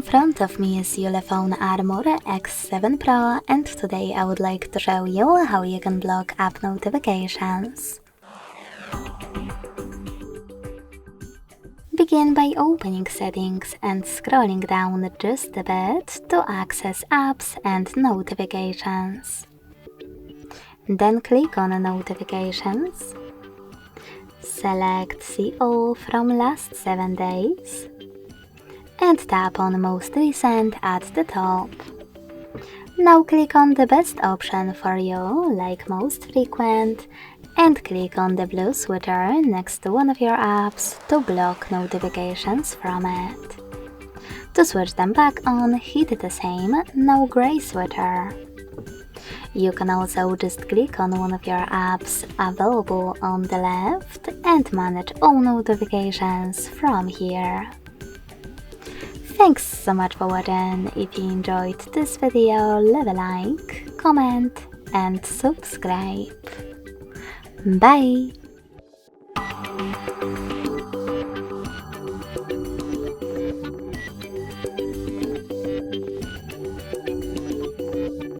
front of me is ULEFONE Armor X7 Pro, and today I would like to show you how you can block app notifications. Begin by opening Settings and scrolling down just a bit to access Apps and Notifications. Then click on Notifications. Select See All from last 7 days and tap on Most Recent at the top. Now click on the best option for you, like Most Frequent, and click on the blue switcher next to one of your apps to block notifications from it. To switch them back on, hit the same, now grey switcher. You can also just click on one of your apps available on the left and manage all notifications from here. Thanks so much for watching. If you enjoyed this video, leave a like, comment and subscribe. Bye!